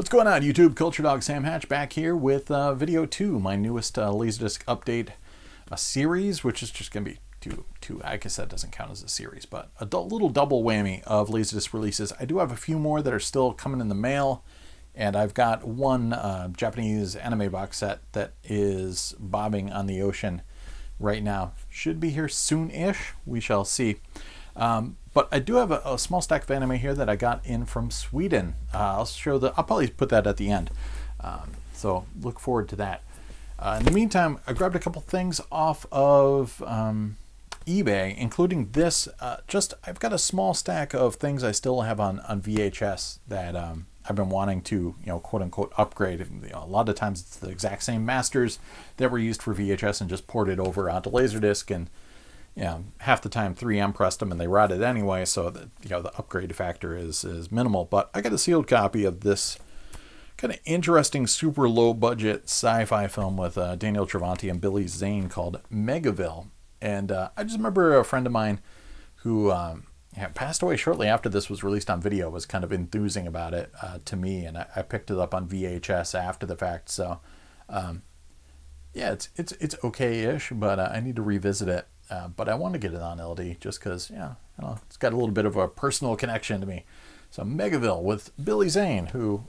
What's going on, YouTube? Culturedog Sam Hatch back here with video 2, my newest LaserDisc update series, which is just going to be two. I guess that doesn't count as a series, but a little double whammy of LaserDisc releases. I do have a few more that are still coming in the mail, and I've got one Japanese anime box set that is bobbing on the ocean right now. Should be here soon-ish. We shall see. But I do have a small stack of anime here that I got in from Sweden. I'll probably put that at the end. So look forward to that. In the meantime, I grabbed a couple things off of eBay, including this. I've got a small stack of things I still have on VHS that I've been wanting to, quote unquote, upgrade. A lot of times it's the exact same masters that were used for VHS and just ported over onto LaserDisc, and half the time 3M pressed them and they rotted anyway, so that the upgrade factor is minimal. But I got a sealed copy of this kind of interesting, super low budget sci-fi film with Daniel Travanti and Billy Zane called Megaville. And I just remember a friend of mine who passed away shortly after this was released on video was kind of enthusing about it to me, and I picked it up on VHS after the fact. So it's okay-ish, but I need to revisit it. But I want to get it on LD just because, it's got a little bit of a personal connection to me. So Megaville with Billy Zane, who,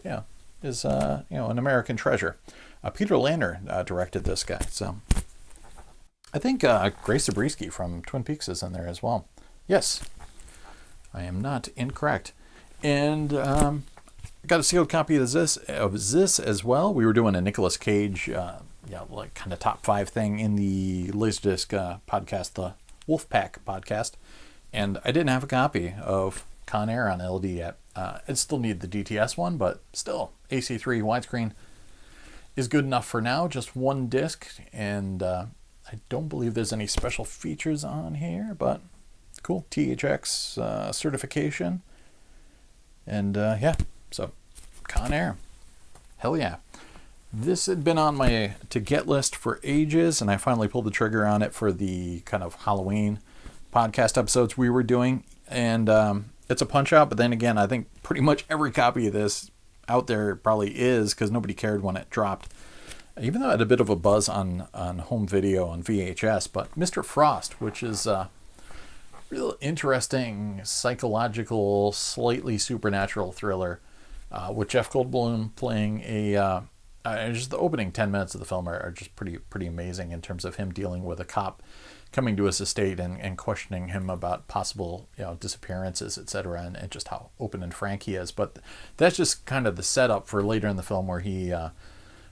is, an American treasure. Peter Lander directed this guy. So I think Grace Zabriskie from Twin Peaks is in there as well. Yes, I am not incorrect. And I got a sealed copy of this as well. We were doing a Nicolas Cage kind of top 5 thing in the LaserDisc podcast, the Wolfpack podcast, and I didn't have a copy of Con Air on LD yet. I still need the DTS one, but still, AC3 widescreen is good enough for now. Just one disc, and I don't believe there's any special features on here, but cool. THX certification, and so Con Air, hell yeah. This had been on my to-get list for ages, and I finally pulled the trigger on it for the kind of Halloween podcast episodes we were doing. And it's a punch-out, but then again, I think pretty much every copy of this out there probably is, because nobody cared when it dropped. Even though it had a bit of a buzz on home video on VHS, but Mr. Frost, which is a real interesting psychological, slightly supernatural thriller with Jeff Goldblum playing just the opening 10 minutes of the film are just pretty amazing in terms of him dealing with a cop coming to his estate and questioning him about possible disappearances, etc., and just how open and frank he is. But that's just kind of the setup for later in the film, where he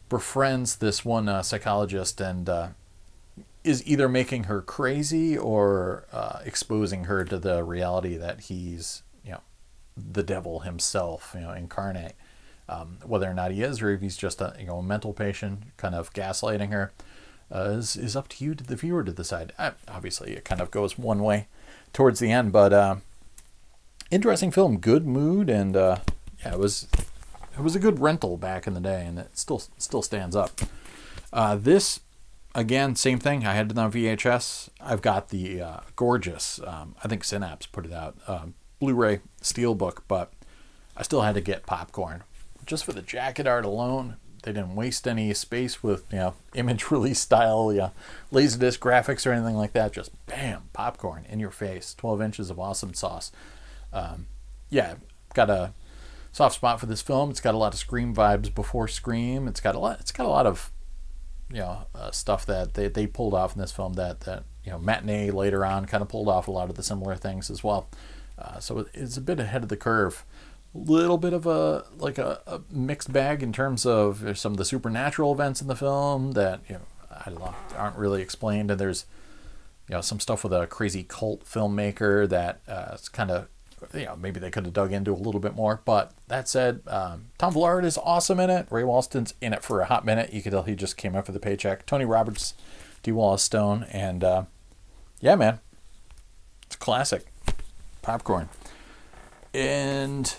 befriends this one psychologist and is either making her crazy or exposing her to the reality that he's the devil himself, incarnate. Whether or not he is, or if he's just a mental patient, kind of gaslighting her, is up to you, to the viewer, to decide. Obviously, it kind of goes one way towards the end, but interesting film, good mood, and it was a good rental back in the day, and it still stands up. This, again, same thing. I had it on VHS. I've got the gorgeous, I think Synapse put it out, Blu-ray Steelbook, but I still had to get popcorn. Just for the jacket art alone, they didn't waste any space with image release style LaserDisc graphics or anything like that. Just bam, popcorn in your face. 12 inches of awesome sauce. Got a soft spot for this film. It's got a lot of Scream vibes before Scream. It's got a lot of stuff that they pulled off in this film that Matinee later on kind of pulled off a lot of the similar things as well. So it's a bit ahead of the curve. Little bit of a mixed bag in terms of some of the supernatural events in the film that I don't know, aren't really explained, and there's some stuff with a crazy cult filmmaker that it's kind of maybe they could have dug into a little bit more. But that said, Tom Villard is awesome in it. Ray Walston's in it for a hot minute. You could tell he just came up for the paycheck. Tony Roberts, D. Wallace Stone, and man, it's a classic. Popcorn. And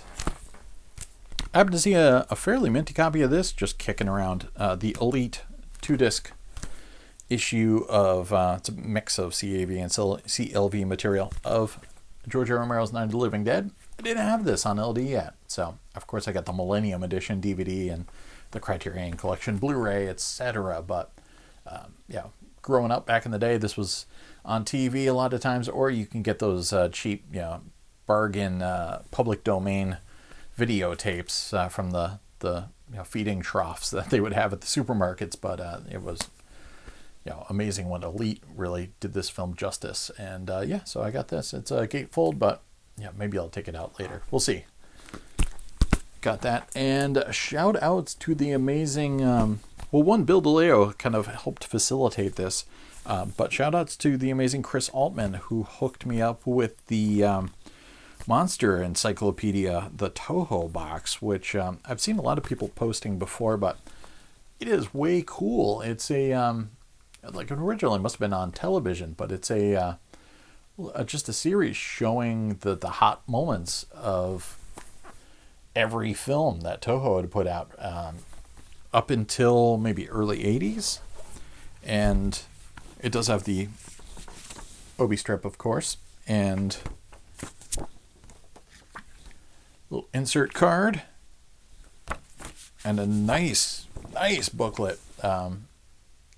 I happened to see a fairly minty copy of this just kicking around. The Elite 2-disc issue of, it's a mix of CAV and CLV material of George A. Romero's Night of the Living Dead. I didn't have this on LD yet, So, of course, I got the Millennium Edition DVD and the Criterion Collection Blu-ray, etc. But, yeah, growing up back in the day, this was on TV a lot of times, or you can get those cheap, bargain public domain videotapes from the feeding troughs that they would have at the supermarkets. But it was amazing when Elite really did this film justice. And so I got this. It's a gatefold, but maybe I'll take it out later. We'll see. Got that. And shout outs to the amazing, one, Bill DeLeo kind of helped facilitate this. But shout outs to the amazing Chris Altman, who hooked me up with the Monster Encyclopedia, the Toho box, which I've seen a lot of people posting before, but it is way cool. It's a, like it originally must have been on television, but it's a just a series showing the hot moments of every film that Toho had put out up until maybe early 80s. And it does have the Obi strip, of course, and little insert card and a nice booklet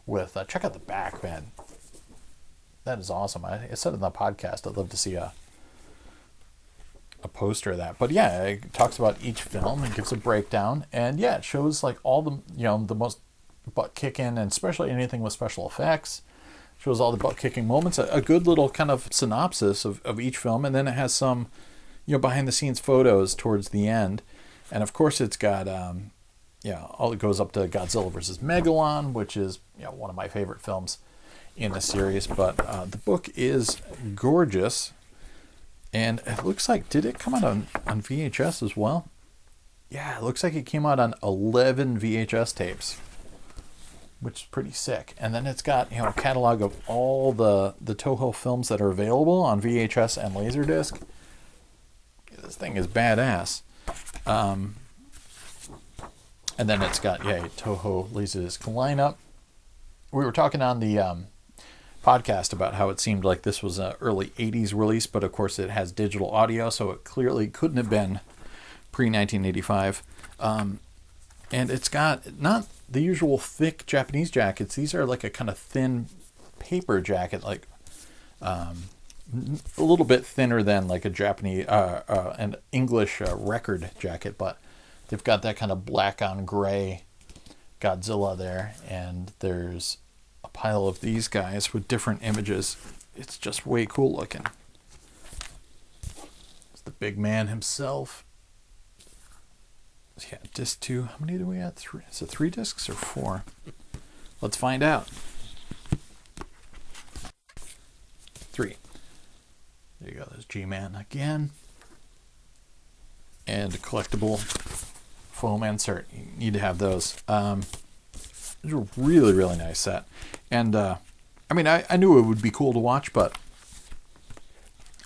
with check out the back, man. That is awesome. I said in the podcast I'd love to see a poster of that. But yeah, it talks about each film and gives a breakdown, and it shows like all the the most butt kicking, and especially anything with special effects. Shows all the butt kicking moments. A good little kind of synopsis of each film, and then it has some behind the scenes photos towards the end. And of course it's got all it goes up to Godzilla versus Megalon, which is one of my favorite films in the series. But the book is gorgeous, and it looks like, did it come out on VHS as well? Yeah, it looks like it came out on 11 VHS tapes, which is pretty sick. And then it's got a catalog of all the Toho films that are available on VHS and LaserDisc. This thing is badass. And then it's got a Toho LaserDisc lineup. We were talking on the podcast about how it seemed like this was an early 80s release, but of course it has digital audio, so it clearly couldn't have been pre-1985. And it's got not the usual thick Japanese jackets. These are like a kind of thin paper jacket, like a little bit thinner than like a Japanese an English record jacket, but they've got that kind of black on gray Godzilla there, and there's a pile of these guys with different images. It's just way cool looking. It's the big man himself. Yeah, disc 2. How many do we have? 3. Is it 3 discs or 4? Let's find out. 3. There you go. There's G-Man again. And a collectible foam insert. You need to have those. It's a really, really nice set. And, I knew it would be cool to watch, but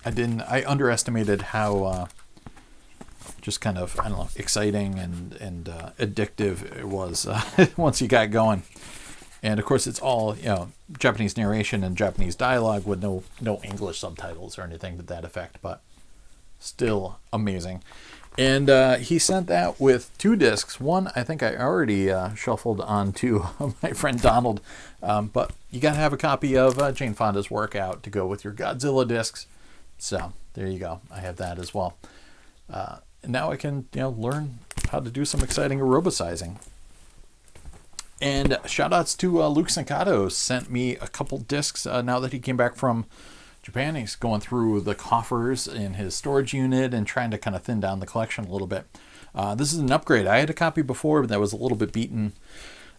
I underestimated how just kind of, exciting and addictive it was once you got going. And of course it's all, Japanese narration and Japanese dialogue with no English subtitles or anything to that effect, but still amazing. And he sent that with 2 discs. One, I think I already shuffled onto my friend Donald, but you got to have a copy of Jane Fonda's Workout to go with your Godzilla discs. So there you go. I have that as well. And now I can, learn how to do some exciting aerobicizing. And shout outs to Luke Sincato, sent me a couple discs now that he came back from Japan. He's going through the coffers in his storage unit and trying to kind of thin down the collection a little bit. This is an upgrade. I had a copy before that was a little bit beaten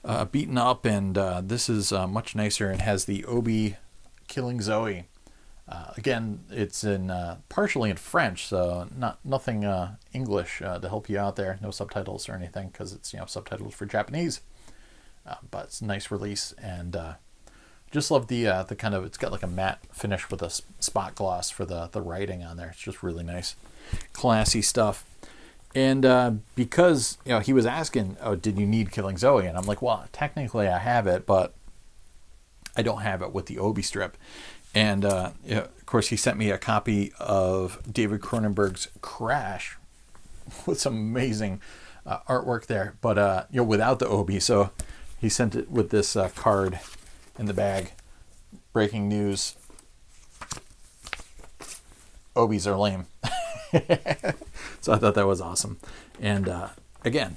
up, and this is much nicer and has the Obi killing Zoe. Again, it's in partially in French, so nothing English to help you out there. No subtitles or anything, because it's subtitles for Japanese. But it's a nice release, and just love the kind of, it's got like a matte finish with a spot gloss for the writing on there. It's just really nice, classy stuff. And because he was asking, oh, did you need Killing Zoe? And I'm like, well, technically I have it, but I don't have it with the Obi strip. And of course he sent me a copy of David Cronenberg's Crash, with some amazing artwork there, but without the Obi. So he sent it with this card in the bag. Breaking news: Obis are lame. So I thought that was awesome. And again,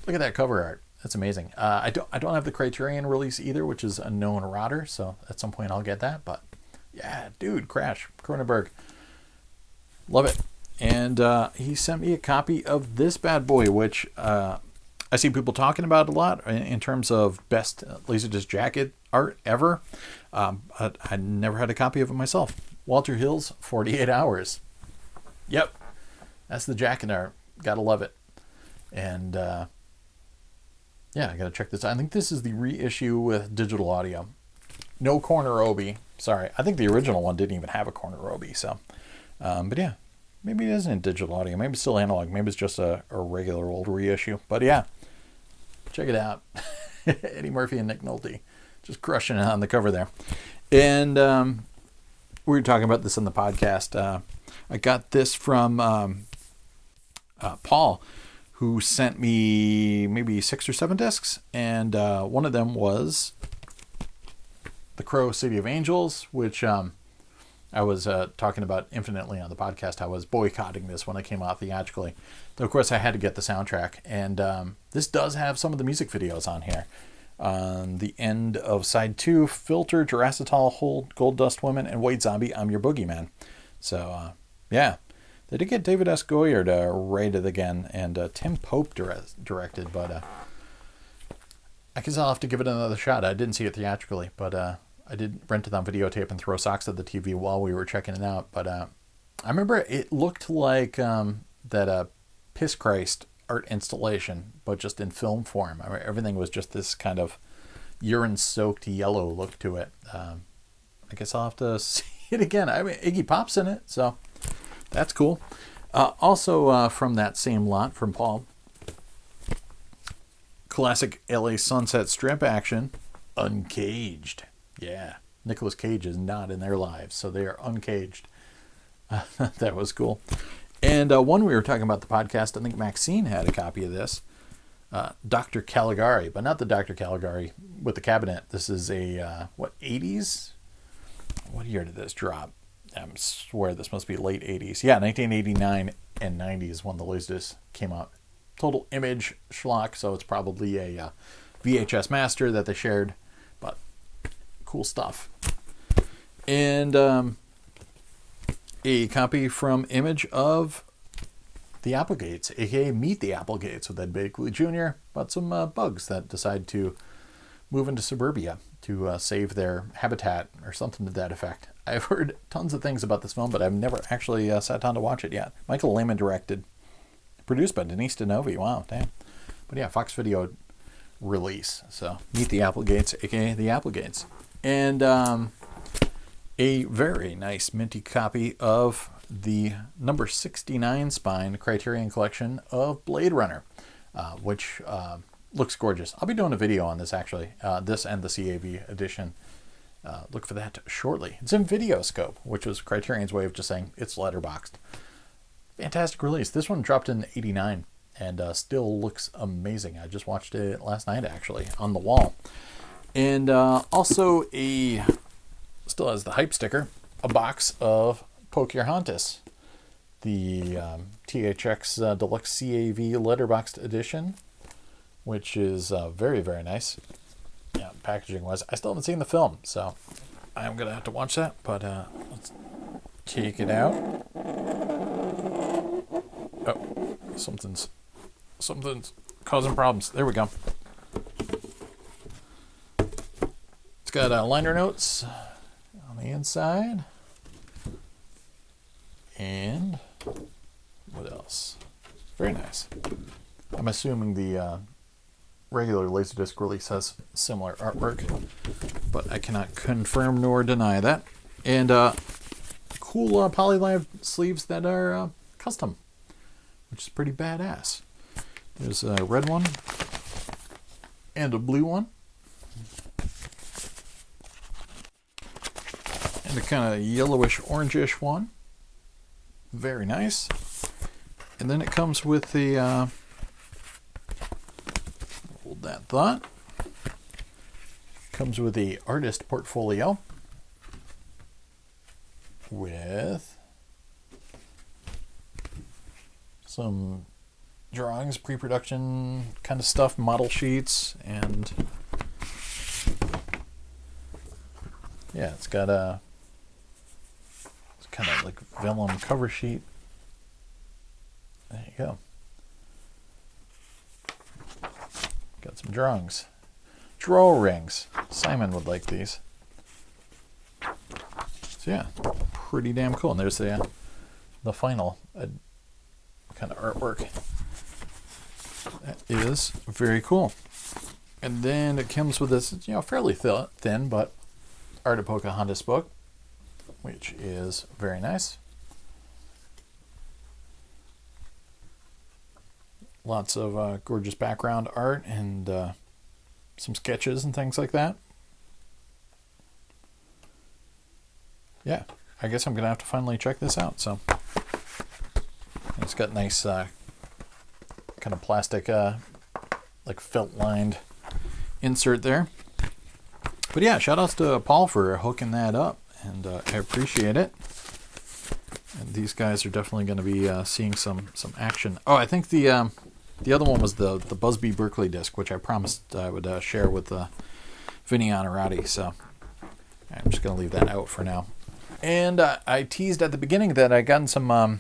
look at that cover art. That's amazing. I don't have the Criterion release either, which is a known rotter. So at some point I'll get that. But yeah, dude, Crash Cronenberg, love it. And he sent me a copy of this bad boy, which I see people talking about a lot in terms of best LaserDisc jacket art ever. I never had a copy of it myself. Walter Hill's 48 Hours. Yep, that's the jacket art. Gotta love it. And yeah, I gotta check this out. I think this is the reissue with digital audio. No corner Obi. Sorry, I think the original one didn't even have a corner Obi. So, but yeah. Maybe it isn't digital audio. Maybe it's still analog. Maybe it's just a regular old reissue. But yeah, check it out. Eddie Murphy and Nick Nolte just crushing it on the cover there. And we were talking about this on the podcast. I got this from Paul, who sent me maybe 6 or 7 discs. And one of them was The Crow City of Angels, which... I was talking about infinitely on the podcast. I was boycotting this when it came out theatrically. Though, of course, I had to get the soundtrack. And this does have some of the music videos on here. On the end of side 2, Filter, Jurassitol, Hold, Gold Dust Women, and White Zombie, I'm Your Boogeyman. So, yeah. They did get David S. Goyer to write it again. And Tim Pope directed. But I guess I'll have to give it another shot. I didn't see it theatrically, but... I did rent it on videotape and throw socks at the TV while we were checking it out. But I remember it looked like that Piss Christ art installation, but just in film form. I mean, everything was just this kind of urine-soaked yellow look to it. I guess I'll have to see it again. I mean, Iggy Pop's in it, so that's cool. Also from that same lot from Paul, classic LA Sunset Strip action, Uncaged. Yeah, Nicolas Cage is not in their lives, so they are uncaged. That was cool. And one we were talking about the podcast, I think Maxine had a copy of this. Dr. Caligari, but not the Dr. Caligari with the cabinet. This is a, 80s? What year did this drop? I swear this must be late 80s. Yeah, 1989 and 90 is when the LaserDisc came out. Total Image schlock, so it's probably a VHS master that they shared. But cool stuff. And a copy from Image of The Applegates, aka Meet the Applegates with Ed Begley Jr. about some bugs that decide to move into suburbia to save their habitat or something to that effect. I've heard tons of things about this film, but I've never actually sat down to watch it yet. Michael Lehman directed, produced by Denise DeNovi. Wow, damn. But yeah, Fox Video release. So Meet the Applegates, aka The Applegates. And a very nice minty copy of the number 69 spine Criterion collection of Blade Runner, which looks gorgeous. I'll be doing a video on this actually, this and the CAV edition. Look for that shortly. It's in Videoscope, which was Criterion's way of just saying it's letterboxed. Fantastic release. This one dropped in '89 and still looks amazing. I just watched it last night actually on the wall. And also still has the hype sticker, a box of Pocahontas, the THX Deluxe CAV letterboxed edition, which is very, very nice. Yeah, packaging wise. I still haven't seen the film, so I'm going to have to watch that, but let's take it out. Oh, something's causing problems. There we go. It's got liner notes on the inside. And what else? Very nice. I'm assuming the regular LaserDisc release has similar artwork, but I cannot confirm nor deny that. And cool Polylab sleeves that are custom, which is pretty badass. There's a red one and a blue one. And a kind of yellowish, orangish one. Very nice. And then it comes with the, hold that thought, comes with the artist portfolio with some drawings, pre-production kind of stuff, model sheets, and yeah, it's got a kind of like vellum cover sheet. There you go. Got some drawings. Draw rings. Simon would like these. So yeah, pretty damn cool. And there's the final kind of artwork. That is very cool. And then it comes with this, fairly thin, but Art of Pocahontas book, which is very nice. Lots of gorgeous background art and some sketches and things like that. Yeah, I guess I'm going to have to finally check this out. So it's got nice kind of plastic, like felt-lined insert there. But yeah, shout outs to Paul for hooking that up, and I appreciate it. And these guys are definitely going to be seeing some action. Oh, I think the other one was the Busby Berkeley disc, which I promised I would share with Vinny Honorati. So I'm just going to leave that out for now. And I teased at the beginning that I'd gotten some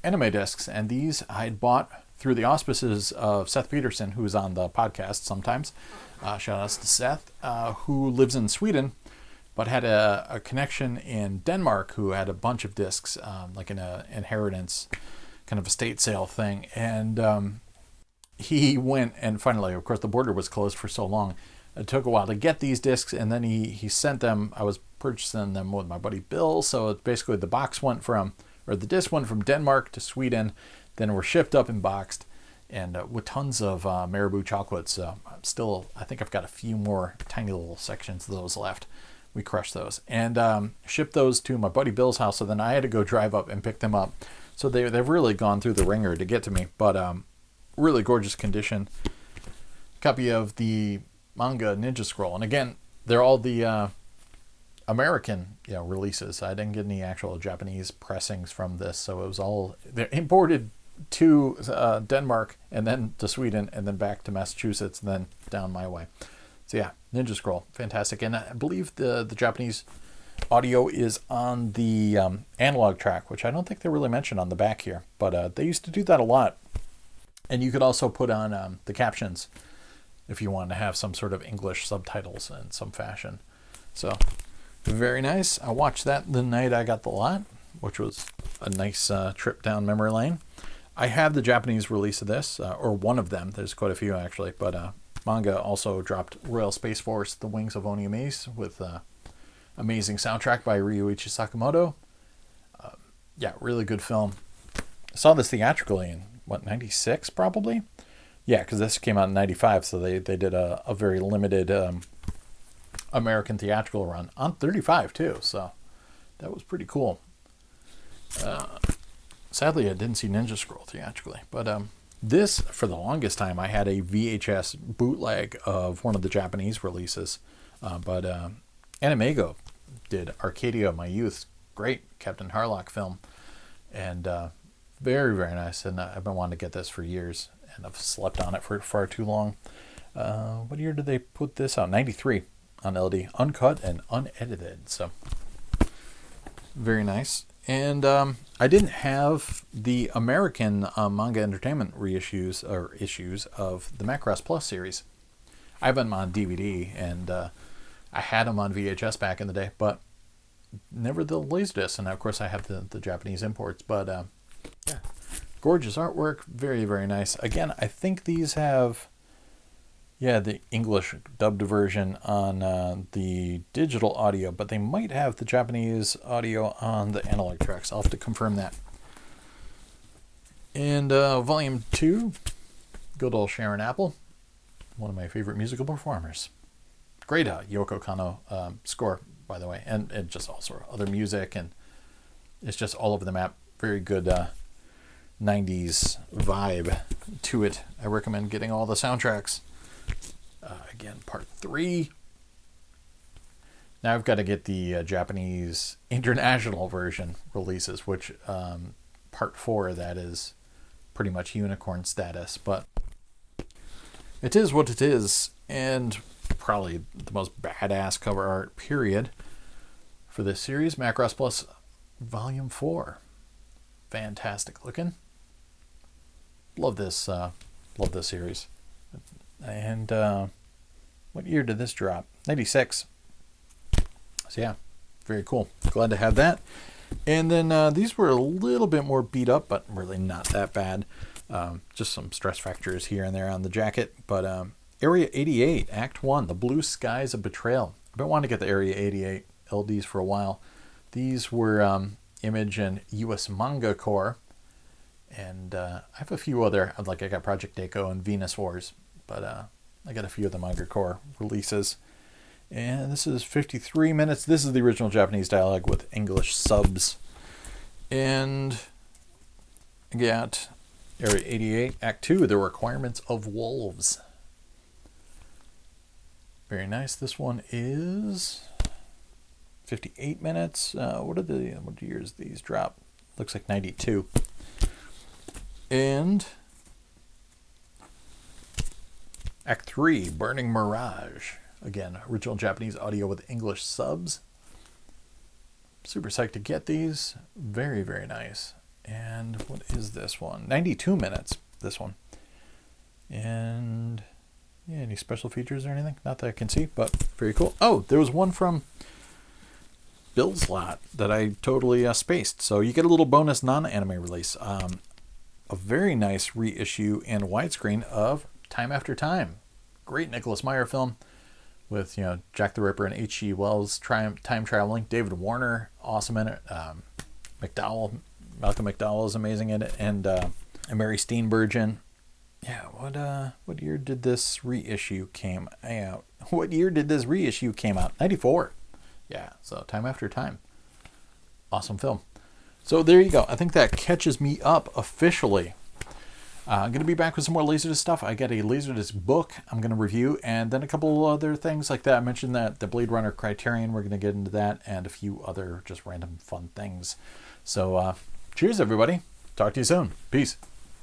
anime discs, and these I'd bought through the auspices of Seth Peterson, who's on the podcast sometimes. Shout outs to Seth, who lives in Sweden, but had a connection in Denmark who had a bunch of discs, like in an inheritance kind of estate sale thing. And he went, and finally, of course, the border was closed for so long. It took a while to get these discs, and then he sent them. I was purchasing them with my buddy Bill, so it's basically the disc went from Denmark to Sweden, then were shipped up and boxed, and with tons of Marabou chocolates. I think I've got a few more tiny little sections of those left. We crushed those and shipped those to my buddy Bill's house, so then I had to go drive up and pick them up. So they've really gone through the ringer to get to me, but really gorgeous condition. Copy of the manga Ninja Scroll, and again, they're all the American releases. I didn't get any actual Japanese pressings from this, so it was all they're imported to Denmark and then to Sweden and then back to Massachusetts and then down my way. So yeah, Ninja Scroll, fantastic. And I believe the Japanese audio is on the analog track, which I don't think they really mentioned on the back here, but they used to do that a lot. And you could also put on the captions if you wanted to have some sort of English subtitles in some fashion. So very nice. I watched that the night I got the lot, which was a nice trip down memory lane. I have the Japanese release of this, or one of them. There's quite a few actually, but manga also dropped Royal Space Force: The Wings of Onimise with amazing soundtrack by Ryuichi Sakamoto. Yeah, really good film. I saw this theatrically in 96 probably? Yeah, because this came out in 95, so they did a very limited American theatrical run on 35 too, so that was pretty cool. Sadly, I didn't see Ninja Scroll theatrically, but this, for the longest time, I had a VHS bootleg of one of the Japanese releases, but Animego did Arcadia of My Youth, great Captain Harlock film, and very, very nice, and I've been wanting to get this for years, and I've slept on it for far too long. What year did they put this out? 93 on LD, uncut and unedited, so very nice. And I didn't have the American manga entertainment reissues or issues of the Macross Plus series. I have them on DVD, and I had them on VHS back in the day, but never the LaserDisc. And of course, I have the Japanese imports. But yeah, gorgeous artwork, very, very nice. Again, I think these have the English dubbed version on the digital audio, but they might have the Japanese audio on the analog tracks. I'll have to confirm that. And Volume 2, good old Sharon Apple, one of my favorite musical performers. Great Yoko Kanno score, by the way, and just all sort of other music, and it's just all over the map. Very good 90s vibe to it. I recommend getting all the soundtracks. Again, part 3. Now I've got to get the Japanese international version releases, which part 4 of that is pretty much unicorn status, but it is what it is, and probably the most badass cover art period for this series. Macross Plus Volume 4. Fantastic looking. Love this series. And what year did this drop? 96. So yeah, very cool. Glad to have that. And then these were a little bit more beat up, but really not that bad. Just some stress fractures here and there on the jacket. But Area 88, Act 1, The Blue Skies of Betrayal. I've been wanting to get the Area 88 LDs for a while. These were Image and US Manga Corps. And I have a few other, I got Project Deco and Venus Wars. But I got a few of the Manga Corps releases. And this is 53 minutes. This is the original Japanese dialogue with English subs. And I got Area 88, Act 2, The Requirements of Wolves. Very nice. This one is 58 minutes. What years these drop? Looks like 92. And Act 3, Burning Mirage. Again, original Japanese audio with English subs. Super psyched to get these. Very, very nice. And what is this one? 92 minutes, this one. And yeah, any special features or anything? Not that I can see, but very cool. Oh, there was one from Bill's lot that I totally spaced. So you get a little bonus non-anime release. A very nice reissue in widescreen of Time After Time. Great Nicholas Meyer film. With, Jack the Ripper and H.G. Wells time traveling. David Warner, awesome in it. Malcolm McDowell is amazing in it. And Mary Steenburgen. Yeah, what year did this reissue came out? 94. Yeah, so Time After Time. Awesome film. So there you go. I think that catches me up officially. I'm going to be back with some more LaserDisc stuff. I got a LaserDisc book I'm going to review, and then a couple other things like that. I mentioned that the Blade Runner Criterion, we're going to get into that, and a few other just random fun things. So cheers, everybody. Talk to you soon. Peace.